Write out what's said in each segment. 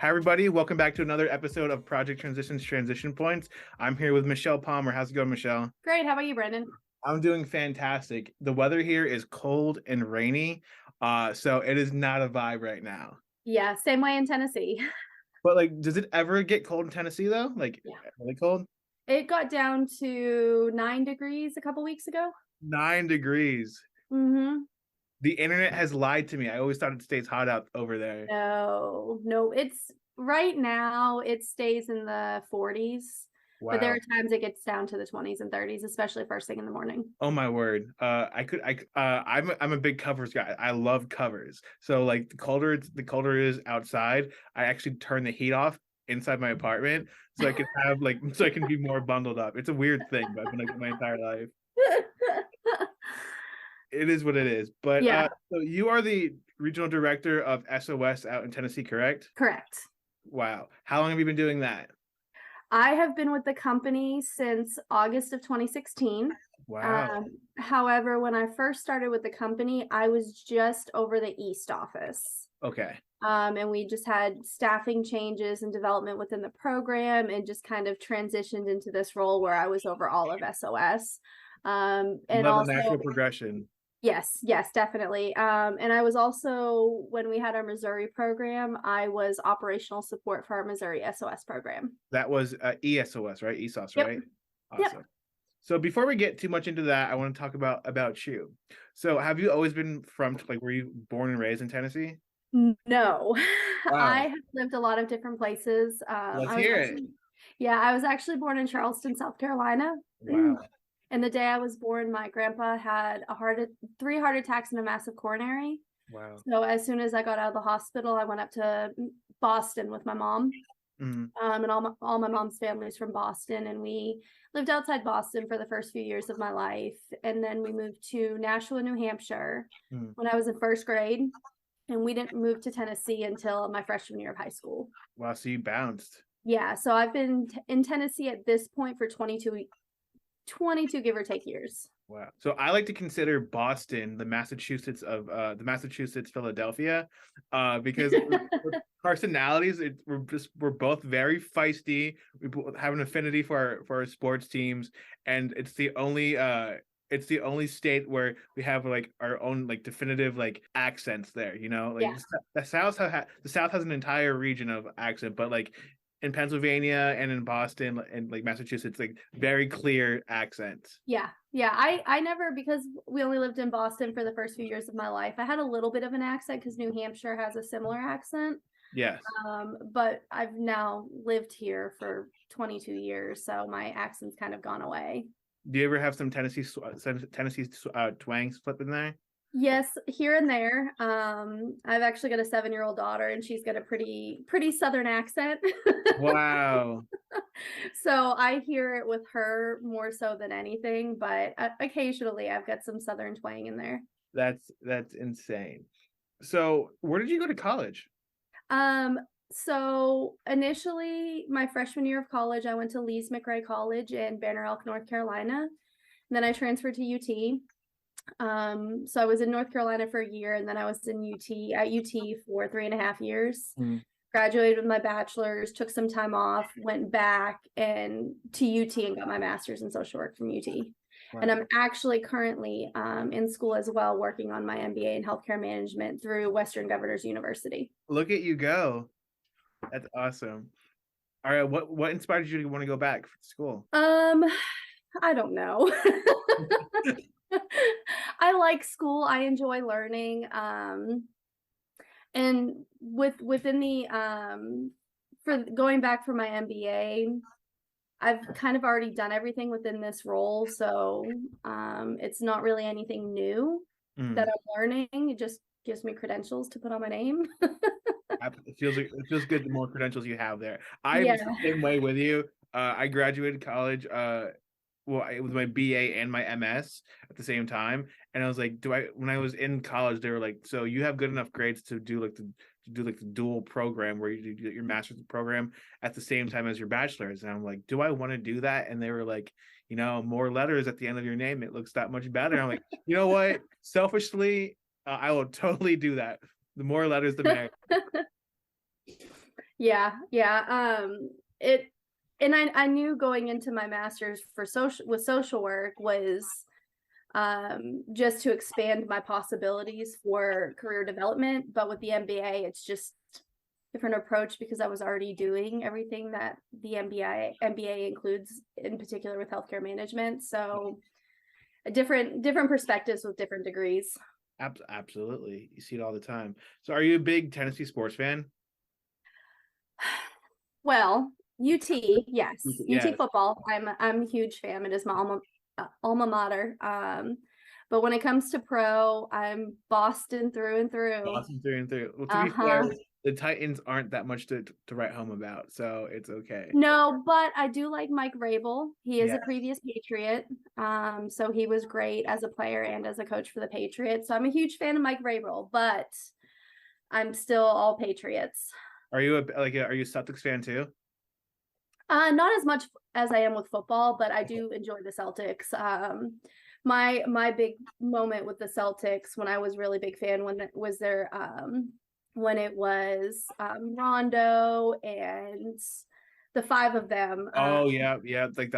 Hi, everybody. Welcome back to another episode of Project Transitions Transition Points. I'm here with Michelle Palmer. How's it going, Michelle? Great. How about you, Brandon? I'm doing fantastic. The weather here is cold and rainy, so it is not a vibe right now. Yeah, same way in Tennessee. But like, does it ever get cold in Tennessee though? Like, Yeah. really cold? It got down to 9 degrees a couple weeks ago. 9 degrees. Mm-hmm. The internet has lied to me. I always thought it stays hot out over there. No, it's right now it stays in the 40s, but there Wow. are times it gets down to the 20s and 30s, especially first thing in the morning. Oh my word. I'm a big covers guy. I love covers. So like the colder it is outside, I actually turn the heat off inside my apartment so I can have so I can be more bundled up. It's a weird thing, but I've been like my entire life. It is what it is. But Yeah, so you are the regional director of SOS out in Tennessee, correct? correct. Wow. How long have you been doing that? I have been with the company since August of 2016. Wow. However, when I first started with the company, I was just over the East office. Okay. And we just had staffing changes and development within the program and just kind of transitioned into this role where I was over all of SOS. And Love a also, natural progression. yes, definitely. And I was also, when we had our Missouri program, I was operational support for our Missouri SOS program. That was ESOS, right? ESOS, right? Yep. Awesome. So before we get too much into that, I want to talk about you. So have you always been from were you born and raised in Tennessee? No, I Wow. have lived a lot of different places. Let's hear it. I was actually born in Charleston, South Carolina. Wow. And the day I was born, my grandpa had three heart attacks and a massive coronary. Wow. So as soon as I got out of the hospital, I went up to Boston with my mom. Mm-hmm. And all my mom's family is from Boston, and we lived outside Boston for the first few years of my life. And then we moved to Nashua, New Hampshire when I was in first grade. And we didn't move to Tennessee until my freshman year of high school. Wow, so you bounced. Yeah, so I've been in Tennessee at this point for 22 give or take years. Wow. So I like to consider Boston the Massachusetts of the Massachusetts Philadelphia, because personalities, we're both very feisty. We both have an affinity for our sports teams, and it's the only state where we have like our own like definitive like accents there, you know? Like Yeah. the South has an entire region of accent, but like in Pennsylvania and in Boston and like Massachusetts, like very clear accents. Yeah. I never, because we only lived in Boston for the first few years of my life, I had a little bit of an accent because New Hampshire has a similar accent. Yes. But I've now lived here for 22 years, so my accent's kind of gone away. Do you ever have some Tennessee twang slip in there? Yes, here and there. I've actually got a 7-year-old daughter, and she's got a pretty Southern accent. Wow. So I hear it with her more so than anything, but occasionally I've got some Southern twang in there. That's insane. So where did you go to college? So initially my freshman year of college, I went to Lees McRae College in Banner Elk, North Carolina. And then I transferred to UT. So I was in North Carolina for a year, and then I was at UT for 3.5 years. Graduated with my bachelor's, took some time off, went back and to UT and got my master's in social work from UT. Wow. And I'm actually currently in school as well, working on my MBA in healthcare management through Western Governors University. Look at you go. That's awesome. All right, what inspired you to want to go back to school? I don't know. I like school. I enjoy learning. And within the for going back for my MBA, I've kind of already done everything within this role, so it's not really anything new that I'm learning. It just gives me credentials to put on my name. It feels good the more credentials you have there. I'm the same way with you. I graduated college with my BA and my MS at the same time, and I was like, when I was in college, they were like, so you have good enough grades to do the dual program where you do your master's program at the same time as your bachelor's. And I'm like, do I want to do that? And they were like, more letters at the end of your name, it looks that much better. I'm like, you know what? Selfishly, I will totally do that. The more letters, the merrier. Yeah, yeah. It and I knew going into my master's for social work was just to expand my possibilities for career development. But with the MBA, it's just different approach because I was already doing everything that the MBA includes, in particular with healthcare management. So a different perspectives with different degrees. Absolutely, you see it all the time. So, are you a big Tennessee sports fan? Well, UT, yes, UT Yes, football. I'm a huge fan. It is my alma mater. But when it comes to pro, I'm Boston through and through. Boston through and through. Well, to be fair, Uh-huh. the Titans aren't that much to write home about, so it's okay. No, but I do like Mike Vrabel. He is Yeah. a previous Patriot. So he was great as a player and as a coach for the Patriots. So I'm a huge fan of Mike Vrabel, but I'm still all Patriots. Are you are you a Celtics fan too? Not as much as I am with football, but I do enjoy the Celtics. My big moment with the Celtics when I was really big fan when it was Rondo and the five of them. Oh yeah, yeah. Like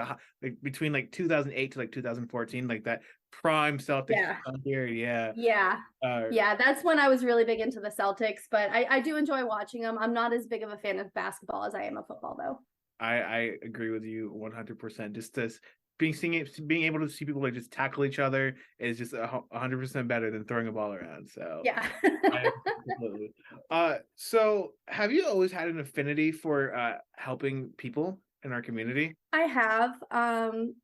between like 2008 to like 2014, like that prime Celtics Yeah, period. Yeah. yeah, Uh, yeah. That's when I was really big into the Celtics, but I do enjoy watching them. I'm not as big of a fan of basketball as I am of football, though. I agree with you 100%. Just this being able to see people like just tackle each other is just 100% better than throwing a ball around. So Yeah. I completely. So have you always had an affinity for helping people in our community? I have,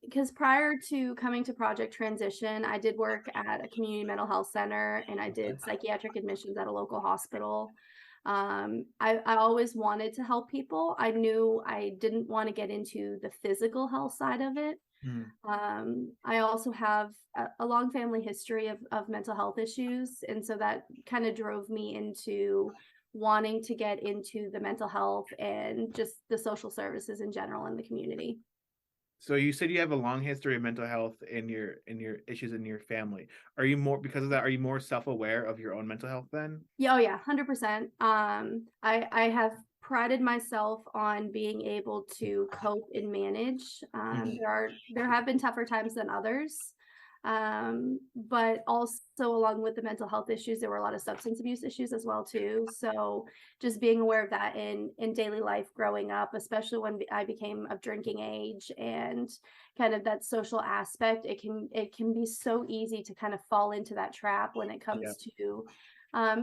because prior to coming to Project Transition, I did work at a community mental health center and I did psychiatric admissions at a local hospital. I always wanted to help people. I knew I didn't want to get into the physical health side of it. Hmm. I also have a long family history of mental health issues. And so that kind of drove me into wanting to get into the mental health and just the social services in general in the community. So you said you have a long history of mental health in your issues in your family. Are you more because of that? Are you more self-aware of your own mental health then? Yeah, oh yeah, 100%. I have prided myself on being able to cope and manage. Mhm. There have been tougher times than others. But also along with the mental health issues, there were a lot of substance abuse issues as well too. So just being aware of that in daily life growing up, especially when I became of drinking age and kind of that social aspect, it can be so easy to kind of fall into that trap when it Yeah. comes to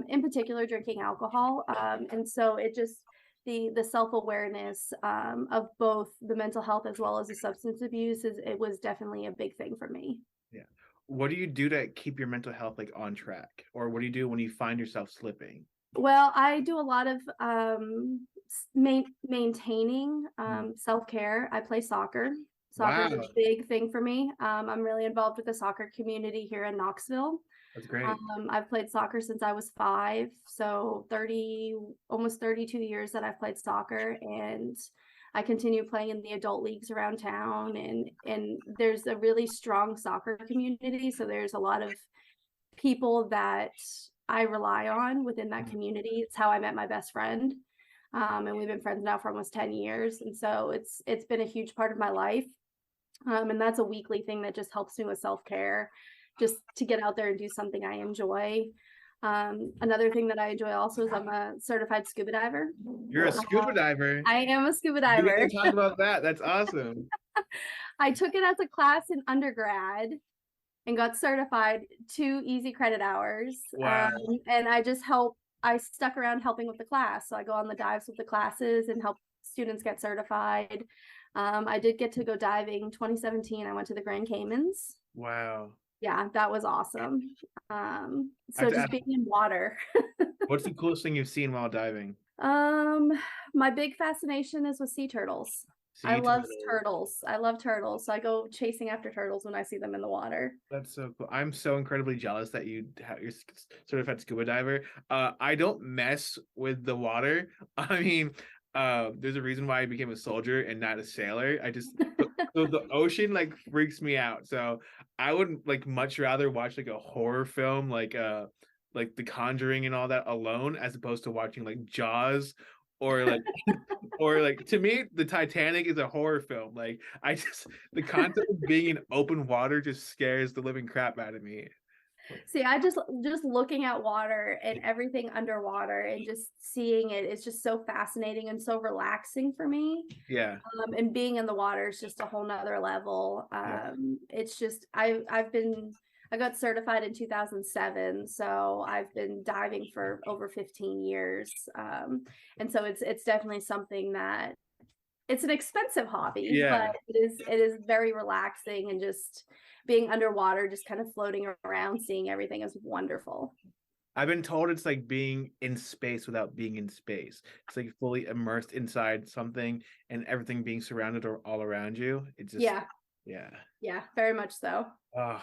in particular drinking alcohol. And so it just the self-awareness of both the mental health as well as the substance abuse it was definitely a big thing for me. Yeah. What do you do to keep your mental health like on track? Or what do you do when you find yourself slipping? Well, I do a lot of maintaining Mm. self-care. I play soccer. Soccer is a Wow, big thing for me. I'm really involved with the soccer community here in Knoxville. that's great. I've played soccer since I was 5, so 30, almost 32 years that I've played soccer, and I continue playing in the adult leagues around town. And there's a really strong soccer community, so there's a lot of people that I rely on within that Mhm. community. It's how I met my best friend. And we've been friends now for almost 10 years. And so it's been a huge part of my life. And that's a weekly thing that just helps me with self-care, just to get out there and do something I enjoy. Another thing that I enjoy also is I'm a certified scuba diver. You're a scuba diver. I am a scuba We diver. didn't talk about that. That's awesome. I took it as a class in undergrad and got certified 2 easy credit hours. Wow. And I stuck around helping with the class. So I go on the dives with the classes and help students get certified. I did get to go diving 2017. I went to the Grand Caymans. Wow. Yeah, that was awesome. I have So to just ask, being in water. what's the coolest thing you've seen while diving? Um, my big fascination is with sea turtles. I Sea love turtles. turtles. I love turtles. So I go chasing after turtles when I see them in the water. That's so cool. I'm so incredibly jealous that you're certified scuba diver. I don't mess with the water. I mean, there's a reason why I became a soldier and not a sailor. The ocean like freaks me out. So I would like much rather watch like a horror film like The Conjuring and all that alone as opposed to watching like Jaws or like or like to me the Titanic is a horror film. Like I just the concept of being in open water just scares the living crap out of me. See, I just looking at water and everything underwater and just seeing it is just so fascinating and so relaxing for me. Yeah. And being in the water is just a whole nother level. Yeah. It's just I got certified in 2007, so I've been diving for over 15 years. And so it's definitely something that it's an expensive hobby, but Yeah. it is very relaxing, and just being underwater, just kind of floating around, seeing everything is wonderful. I've been told it's like being in space without being in space. It's like fully immersed inside something and everything being surrounded or all around you. It just, Yeah, yeah. yeah, very much so. Uh,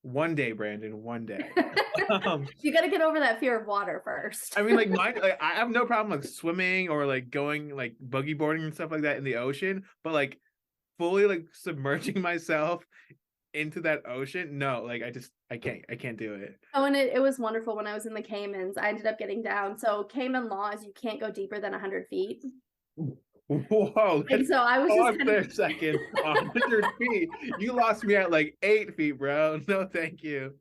one day, Brandon, one day. Um, You got to get over that fear of water first. I mean, like I have no problem like swimming or like going like buggy boarding and stuff like that in the ocean, but like fully like submerging myself into that ocean, no, like I can't do it. Oh, and it was wonderful when I was in the Caymans. I ended up getting down. So Cayman law is you can't go deeper than 100 feet. Whoa, And so I was just pause there a second. 100 feet. You lost me at like 8 feet, bro. No, thank you.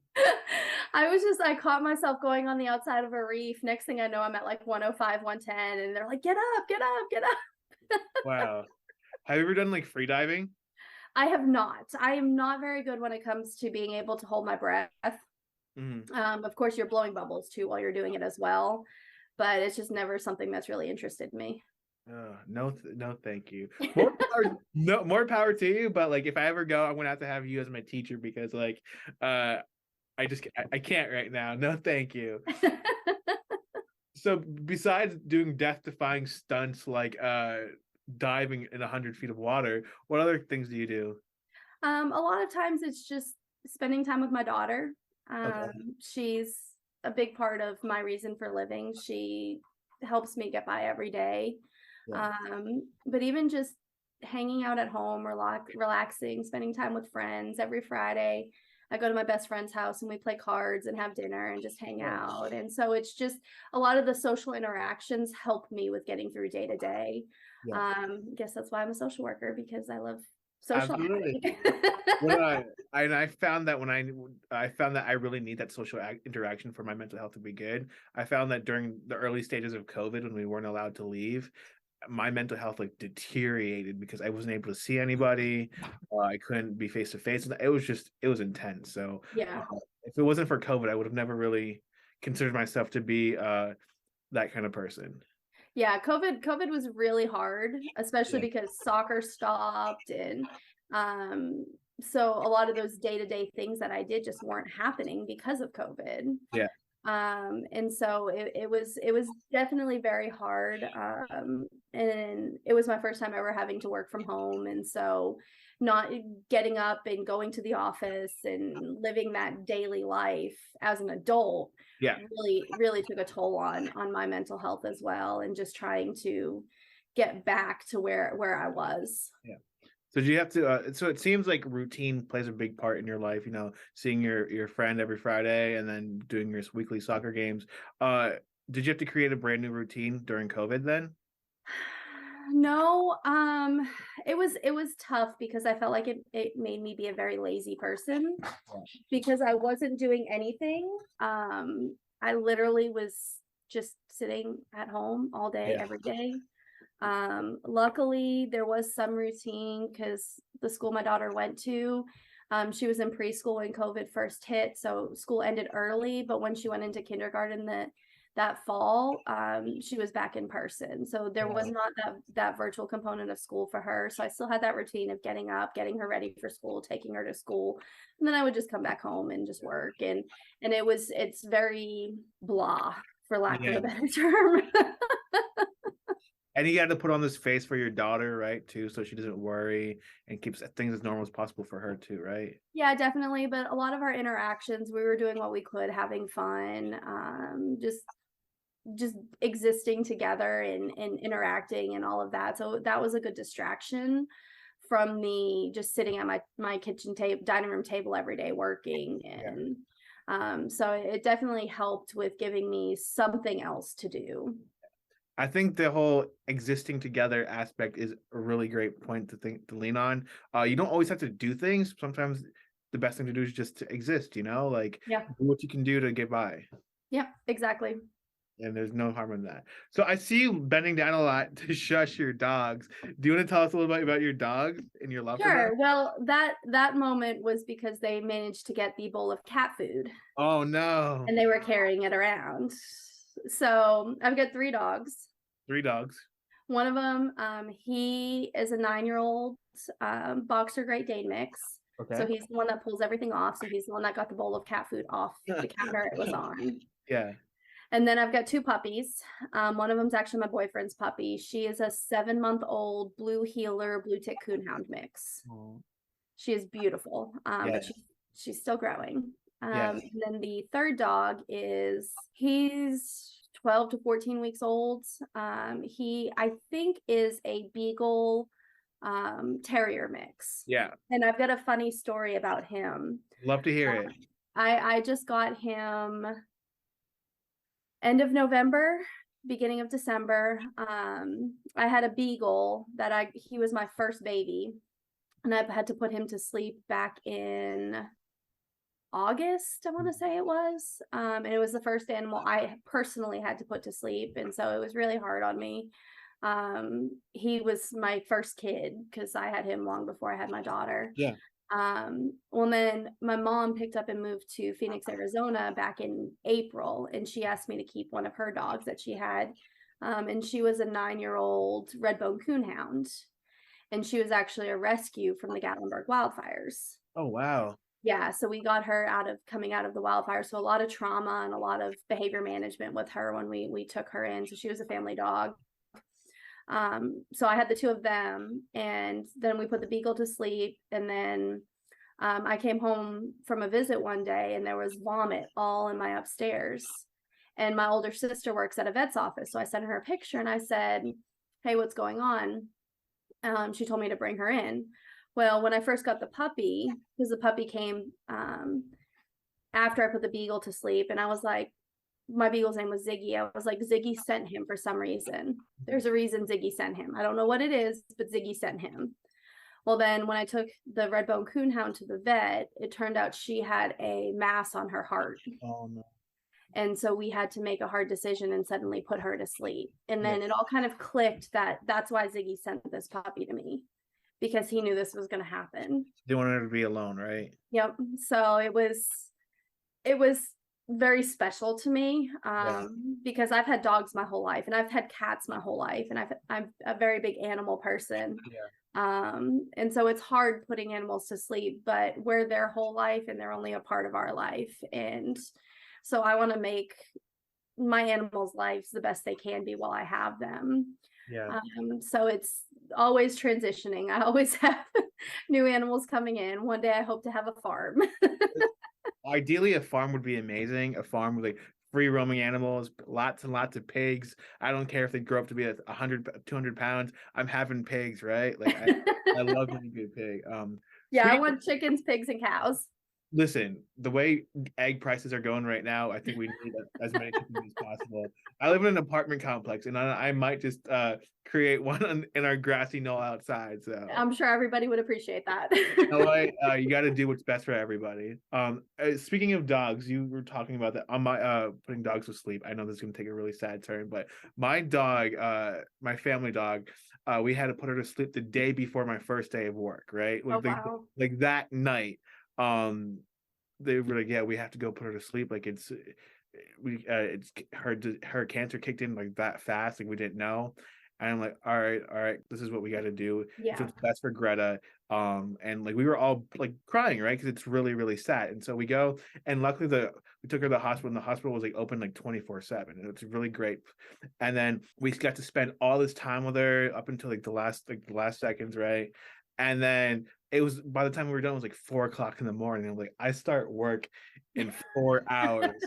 I caught myself going on the outside of a reef. Next thing I know, I'm at like 105, 110, and they're like, get up, get up, get up. Wow. Have you ever done like free diving? I have not. I am not very good when it comes to being able to hold my breath. Mm. Of course, you're blowing bubbles too while you're doing it as well, but it's just never something that's really interested me. No, no, thank you. More power, no, more power to you. But like, if I ever go, I'm gonna have to have you as my teacher because like, I can't right now. No, thank you. So besides doing death-defying stunts like diving in 100 feet of water, what other things do you do? A lot of times it's just spending time with my daughter. Okay. She's a big part of my reason for living. She helps me get by every day. Yeah. But even just hanging out at home, relaxing, spending time with friends every Friday. I go to my best friend's house and we play cards and have dinner and just hang Yeah. out. And so it's just a lot of the social interactions help me with getting through day to day. Yeah. Guess that's why I'm a social worker, because I love socializing. Absolutely. When I found that when I found that I really need that social interaction for my mental health to be good. I found that during the early stages of COVID, when we weren't allowed to leave, my mental health like deteriorated because I wasn't able to see anybody. I couldn't be face to face. It was intense. So Yeah. if it wasn't for COVID, I would have never really considered myself to be that kind of person. Yeah, COVID was really hard, especially Yeah. because soccer stopped, and so a lot of those day-to-day things that I did just weren't happening because of COVID. Yeah. And so it was definitely very hard. And it was my first time ever having to work from home, and so not getting up and going to the office and living that daily life as an adult Yeah. really took a toll on my mental health as well, and just trying to get back to where I was. Yeah. So do you have to? So it seems like routine plays a big part in your life. You know, seeing your friend every Friday and then doing your weekly soccer games. Uh, did you have to create a brand new routine during COVID then? No, it was tough because I felt like it made me be a very lazy person because I wasn't doing anything. I literally was just sitting at home all day, Yeah. every day. Luckily, there was some routine because the school my daughter went to, she was in preschool when COVID first hit, so school ended early. But when she went into kindergarten that fall, she was back in person, so there was Wow. not that virtual component of school for her. So I still had that routine of getting up, getting her ready for school, taking her to school, and then I would just come back home and just work. And it's very blah, for lack of Yeah. a better term. And you got to put on this face for your daughter, right? Too, so she doesn't worry and keeps things as normal as possible for her too, right? Yeah, definitely. But a lot of our interactions, we were doing what we could, having fun, just existing together and interacting and all of that. So that was a good distraction from me just sitting at my kitchen table, dining room table every day working. Yeah. And so it definitely helped with giving me something else to do. I think the whole existing together aspect is a really great point to lean on. You don't always have to do things. Sometimes the best thing to do is just to exist, like Yeah. do what you can do to get by. Yeah, exactly. And there's no harm in that. So I see you bending down a lot to shush your dogs. Do you want to tell us a little bit about your dogs and your love for them? Sure. Well, that moment was because they managed to get the bowl of cat food Oh no. and they were carrying it around. So I've got 3 dogs. 3 dogs. One of them, he is a 9-year-old boxer Great Dane mix. So Okay. he's the one that pulls everything off. So he's the one that got the bowl of cat food off the counter it was on. Yeah. And then I've got 2 puppies. One of them's actually my boyfriend's puppy. She is a 7-month-old blue heeler, blue tick coonhound mix. Oh, She is beautiful, yeah. but she's still growing. Yeah. And then the third dog he's 12 to 14 weeks old. He I think is a beagle terrier mix. Yeah. And I've got a funny story about him. Love to hear it. I just got him end of November, beginning of December. I had a beagle that he was my first baby, and I had to put him to sleep back in August, I want to say it was. And it was the first animal I personally had to put to sleep, and so it was really hard on me. He was my first kid because I had him long before I had my daughter. Yeah. Well, then my mom picked up and moved to Phoenix, Arizona back in April, and she asked me to keep one of her dogs that she had. And she was a 9-year-old red-bone coonhound, and she was actually a rescue from the Gatlinburg wildfires. Oh wow. Yeah, so we got her coming out of the wildfire. So a lot of trauma and a lot of behavior management with her when we took her in. So she was a family dog. So I had the 2 of them, and then we put the beagle to sleep, and then I came home from a visit one day and there was vomit all in my upstairs, and my older sister works at a vet's office, so I sent her a picture and I said, hey, what's going on? She told me to bring her in. Well, when I first got the puppy, because the puppy came after I put the beagle to sleep, and I was like, my beagle's name was Ziggy. I was like, Ziggy sent him for some reason. There's a reason Ziggy sent him. I don't know what it is, but Ziggy sent him. Well, then when I took the red-bone coonhound to the vet, it turned out she had a mass on her heart. Oh no. And so we had to make a hard decision and suddenly put her to sleep. And then Yeah. it all kind of clicked that that's why Ziggy sent this puppy to me, because he knew this was going to happen. They wanted her to be alone, right? Yep. So it was very special to me, because I've had dogs my whole life and I've had cats my whole life, and I'm a very big animal person. Yeah. And so it's hard putting animals to sleep, but we're their whole life and they're only a part of our life. And so I want to make my animals' lives the best they can be while I have them. Yeah. So it's always transitioning. I always have new animals coming in. One day I hope to have a farm. Ideally, a farm would be amazing. A farm with like free roaming animals, lots and lots of pigs. I don't care if they grow up to be 100, 200 pounds. I'm having pigs, right? Like I love a good pig. Yeah, I Speaking want chickens, pigs, and cows. Listen, the way egg prices are going right now, I think we need as many chickens as possible. I live in an apartment complex, and I might just create one in our grassy knoll outside. So I'm sure everybody would appreciate that. you know what? You got to do what's best for everybody. Speaking of dogs, you were talking about that on my putting dogs to sleep. I know this is gonna take a really sad turn, but my dog, my family dog, we had to put her to sleep the day before my first day of work. Right, Oh, wow. like that night. They were like, yeah, we have to go put her to sleep. Like it's her cancer kicked in like that fast, like we didn't know. And I'm like, all right, this is what we got to do. It's Yeah. what's best for Greta. And like we were all like crying, right? Because it's really, really sad. And so we go, and luckily we took her to the hospital, and the hospital was like open like 24/7. And it's really great. And then we got to spend all this time with her up until like the last seconds, right? And then it was, by the time we were done, it was like 4 o'clock in the morning. I'm like, I start work in 4 hours.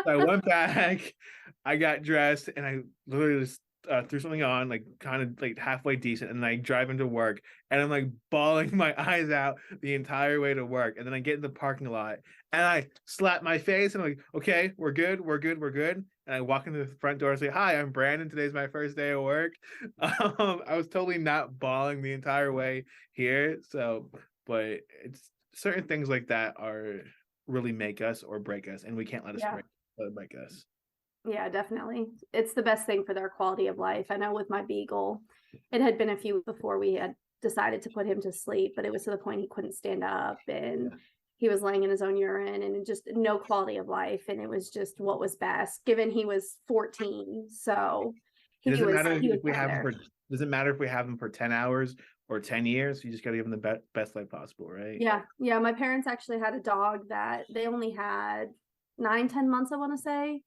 So I went back, I got dressed, and I literally just threw something on, like kind of like halfway decent, and I drive into work, and I'm like bawling my eyes out the entire way to work, and then I get in the parking lot, and I slap my face, and I'm like, okay, we're good, we're good, we're good, and I walk into the front door and say, hi, I'm Brandon. Today's my first day of work. I was totally not bawling the entire way here, so, but it's certain things like that are really make us or break us, and we can't let us break us. Yeah, definitely. It's the best thing for their quality of life. I know with my beagle, it had been a few before we had decided to put him to sleep, but it was to the point he couldn't stand up and he was laying in his own urine and just no quality of life. And it was just what was best, given he was 14. So It doesn't matter he was if we have him there. doesn't matter if we have him for 10 hours or 10 years. You just got to give him the best life possible, right? Yeah. Yeah. My parents actually had a dog that they only had 9-10 months, I want to say.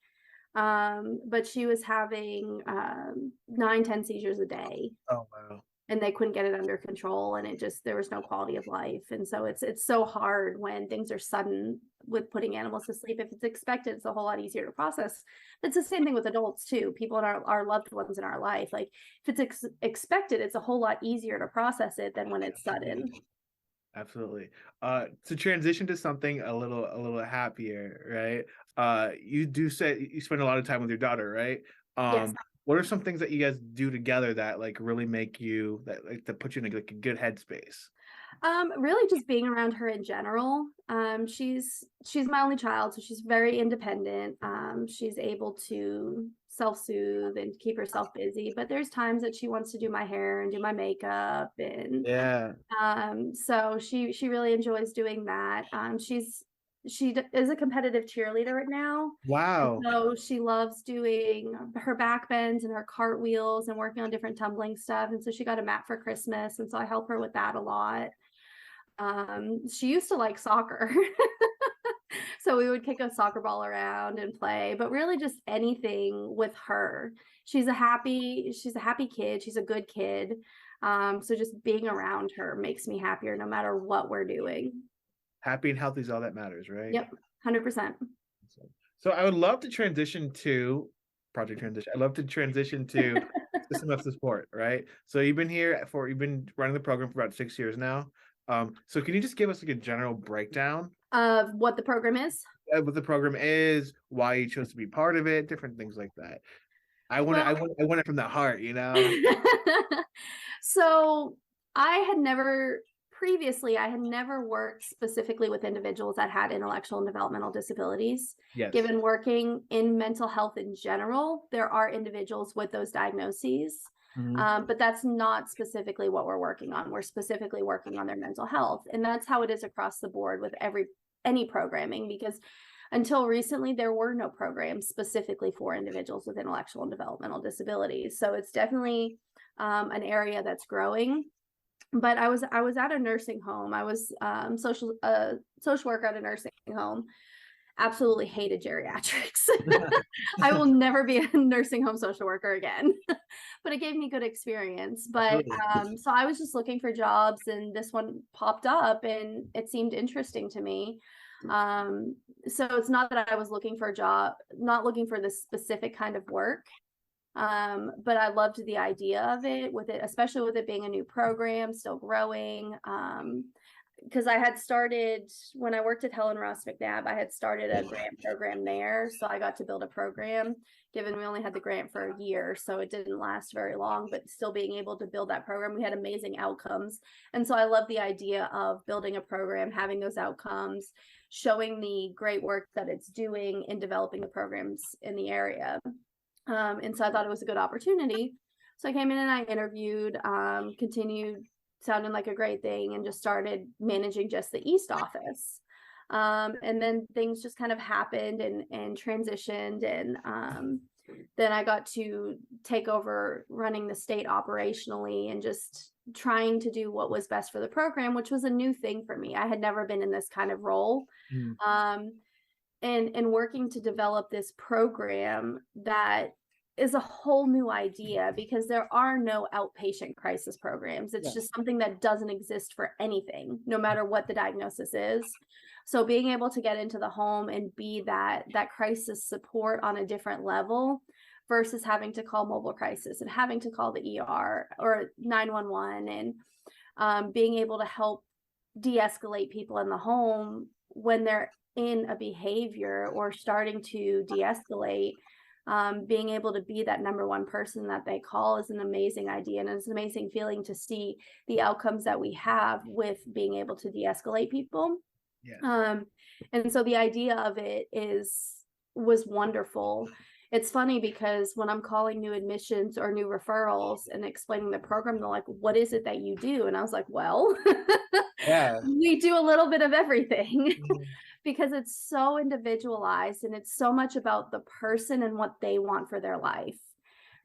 But she was having 9-10 seizures a day. Oh wow. And they couldn't get it under control, and there was no quality of life. And so it's so hard when things are sudden with putting animals to sleep. If it's expected, it's a whole lot easier to process. It's the same thing with adults too, people in our loved ones in our life. Like if it's expected, it's a whole lot easier to process it than when it's sudden. Absolutely. To transition to something a little happier, right? You do say you spend a lot of time with your daughter, right? Yes. What are some things that you guys do together that like really make you that put you in like a good headspace? Really just being around her in general. She's my only child, so she's very independent. She's able to self-soothe and keep herself busy, but there's times that she wants to do my hair and do my makeup and Yeah. so she really enjoys doing that. She is a competitive cheerleader right now. Wow. So she loves doing her back bends and her cartwheels and working on different tumbling stuff. And so she got a mat for Christmas. And so I help her with that a lot. She used to like soccer. So we would kick a soccer ball around and play, but really just anything with her. She's a happy kid. She's a good kid. So just being around her makes me happier no matter what we're doing. Happy and healthy is all that matters, right? Yep, 100%. So I would love to transition to project transition. I'd love to transition to system of support, right? So you've been running the program for about 6 years now. So can you just give us like a general breakdown Of what the program is? of what the program is, why you chose to be part of it, different things like that. I want it from the heart, you know? So I had never worked specifically with individuals that had intellectual and developmental disabilities. Yes. Given working in mental health in general, there are individuals with those diagnoses. But that's not specifically what we're working on. We're specifically working on their mental health. And that's how it is across the board with any programming, because until recently, there were no programs specifically for individuals with intellectual and developmental disabilities. So it's definitely an area that's growing. But I was at a nursing home. I was social worker at a nursing home. Absolutely hated geriatrics. I will never be a nursing home social worker again, but it gave me good experience. But so I was just looking for jobs and this one popped up and it seemed interesting to me. So it's not that I was looking for a job, not looking for this specific kind of work. But I loved the idea of it, especially with it being a new program, still growing. Because I had started when I worked at Helen Ross McNabb, I had started a grant program there. So I got to build a program, given we only had the grant for a year. So it didn't last very long, but still being able to build that program, we had amazing outcomes. And so I love the idea of building a program, having those outcomes, showing the great work that it's doing in developing the programs in the area. And so I thought it was a good opportunity. So I came in and I interviewed, continued sounding like a great thing, and just started managing just the East office. And then things just kind of happened and transitioned. And then I got to take over running the state operationally and just trying to do what was best for the program, which was a new thing for me. I had never been in this kind of role. And working to develop this program that is a whole new idea, because there are no outpatient crisis programs. It's just something that doesn't exist for anything, no matter what the diagnosis is. So being able to get into the home and be that crisis support on a different level versus having to call mobile crisis and having to call the ER or 911, and being able to help de-escalate people in the home when they're in a behavior or starting to de-escalate. Being able to be that number one person that they call is an amazing idea, and it's an amazing feeling to see the outcomes that we have with being able to de-escalate people. Yeah. And so the idea of it was wonderful. It's funny because when I'm calling new admissions or new referrals and explaining the program, they're like, what is it that you do? And I was like, well, Yeah. we do a little bit of everything. Mhm. Because it's so individualized and it's so much about the person and what they want for their life.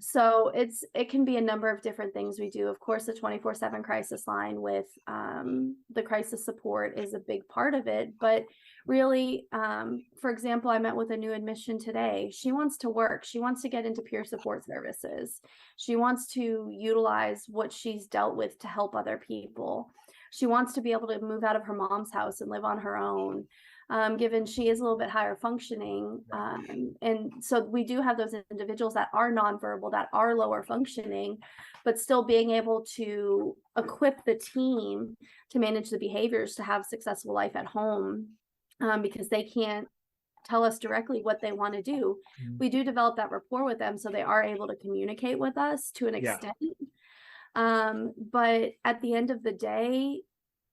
So it can be a number of different things we do. Of course, the 24/7 crisis line with the crisis support is a big part of it. But really, for example, I met with a new admission today. She wants to work. She wants to get into peer support services. She wants to utilize what she's dealt with to help other people. She wants to be able to move out of her mom's house and live on her own. Given she is a little bit higher functioning. And so we do have those individuals that are nonverbal, that are lower functioning, but still being able to equip the team to manage the behaviors to have a successful life at home, because they can't tell us directly what they want to do. We do develop that rapport with them so they are able to communicate with us to an Yeah. extent. But at the end of the day,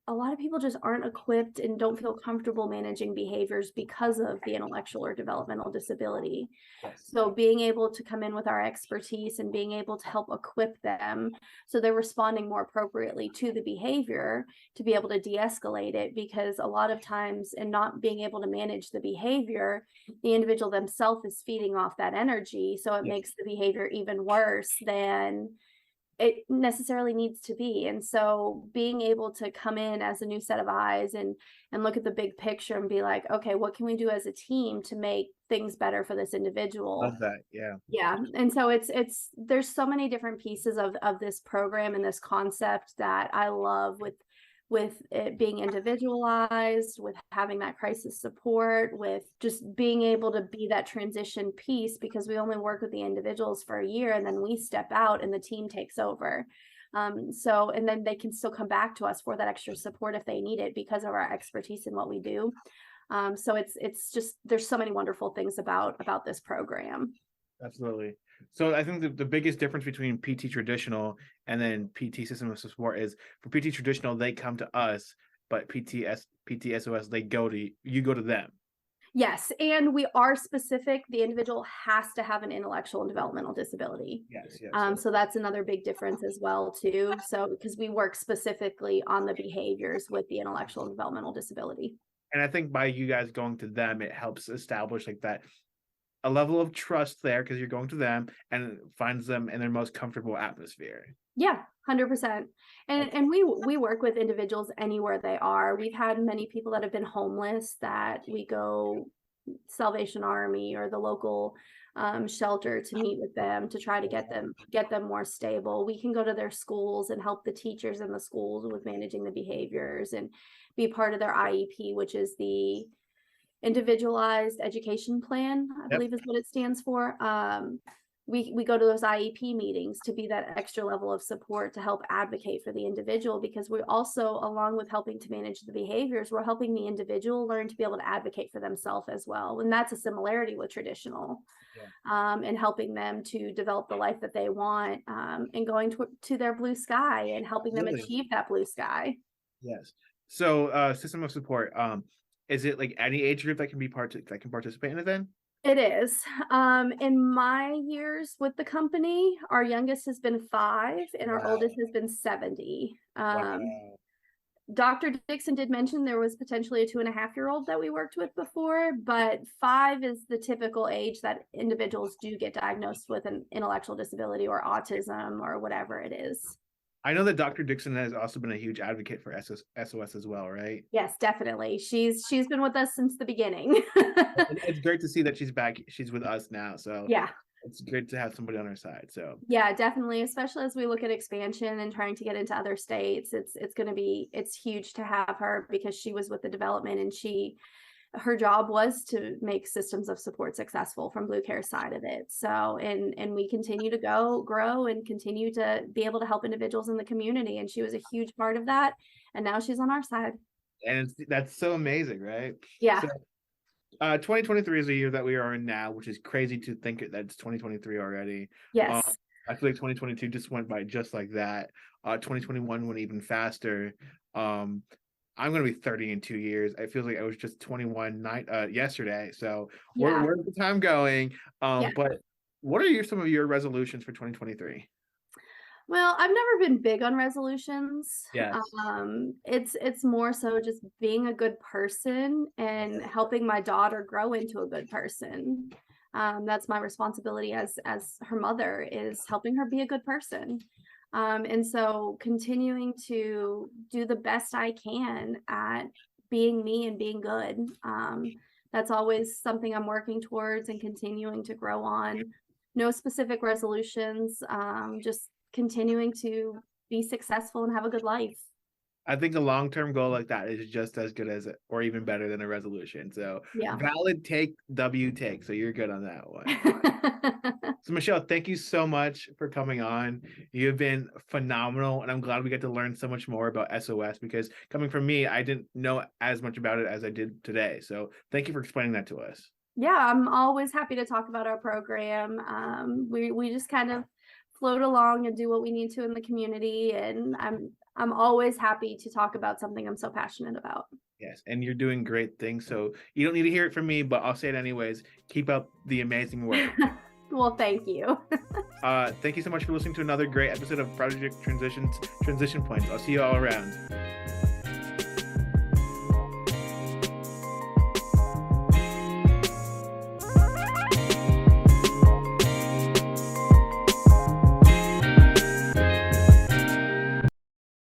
a lot of people just aren't equipped and don't feel comfortable managing behaviors because of the intellectual or developmental disability. Yes. So being able to come in with our expertise and being able to help equip them so they're responding more appropriately to the behavior to be able to de-escalate it, because a lot of times in not being able to manage the behavior, the individual themselves is feeding off that energy. So it Yes. makes the behavior even worse than it necessarily needs to be. And so being able to come in as a new set of eyes and look at the big picture and be like, okay, what can we do as a team to make things better for this individual? Love that. Yeah. Yeah. And so it's there's so many different pieces of this program and this concept that I love, with it being individualized, with having that crisis support, with just being able to be that transition piece, because we only work with the individuals for a year and then we step out and the team takes over. So, and then they can still come back to us for that extra support if they need it because of our expertise in what we do. So it's just, there's so many wonderful things about this program. Absolutely. So I think the biggest difference between PT traditional and then PT system of support is for PT traditional, they come to us, but PTSOS, you go to them. Yes, and we are specific. The individual has to have an intellectual and developmental disability. Yes, yes. So that's another big difference as well too. So because we work specifically on the behaviors with the intellectual and developmental disability. And I think by you guys going to them, it helps establish like that a level of trust there, because you're going to them and it finds them in their most comfortable atmosphere. Yeah, 100%. And we work with individuals anywhere they are. We've had many people that have been homeless that we go Salvation Army or the local shelter to meet with them to try to get them more stable. We can go to their schools and help the teachers in the schools with managing the behaviors and be part of their IEP, which is the individualized education plan, I believe is what it stands for. We go to those IEP meetings to be that extra level of support to help advocate for the individual, because we also, along with helping to manage the behaviors, we're helping the individual learn to be able to advocate for themselves as well. And that's a similarity with traditional, and helping them to develop the life that they want, and going to their blue sky and helping them achieve that blue sky. Yes. So system of support, is it like any age group that can participate in it then? It is. In my years with the company, our youngest has been 5 and our oldest has been 70. Dr. Dixon did mention there was potentially a 2.5-year-old that we worked with before, but 5 is the typical age that individuals do get diagnosed with an intellectual disability or autism or whatever it is. I know that Dr. Dixon has also been a huge advocate for SOS as well, right? Yes, definitely. She's been with us since the beginning. It's great to see that she's back. She's with us now. So yeah, it's great to have somebody on our side. So yeah, definitely, especially as we look at expansion and trying to get into other states. It's huge to have her, because she was with the development and she her job was to make systems of support successful from Blue Care's side of it. So, and we continue to grow and continue to be able to help individuals in the community. And she was a huge part of that. And now she's on our side. And that's so amazing, right? Yeah. So, 2023 is the year that we are in now, which is crazy to think that it's 2023 already. Yes. I feel like 2022 just went by just like that. 2021 went even faster. I'm going to be 30 in 2 years. It feels like I was just 21 yesterday. So where's the time going? But what are some of your resolutions for 2023? Well, I've never been big on resolutions. Yes. It's more so just being a good person and helping my daughter grow into a good person. That's my responsibility as her mother, is helping her be a good person. And so continuing to do the best I can at being me and being good. That's always something I'm working towards and continuing to grow on. No specific resolutions, just continuing to be successful and have a good life. I think a long-term goal like that is just as good as or even better than a resolution. So valid take, W take. So you're good on that one. So Michelle, thank you so much for coming on. You've been phenomenal, and I'm glad we get to learn so much more about SOS, because coming from me, I didn't know as much about it as I did today. So thank you for explaining that to us. Yeah, I'm always happy to talk about our program. We just kind of float along and do what we need to in the community, and I'm always happy to talk about something I'm so passionate about. Yes, and you're doing great things. So you don't need to hear it from me, but I'll say it anyways. Keep up the amazing work. Well, thank you. Thank you so much for listening to another great episode of Project Transition Points. I'll see you all around.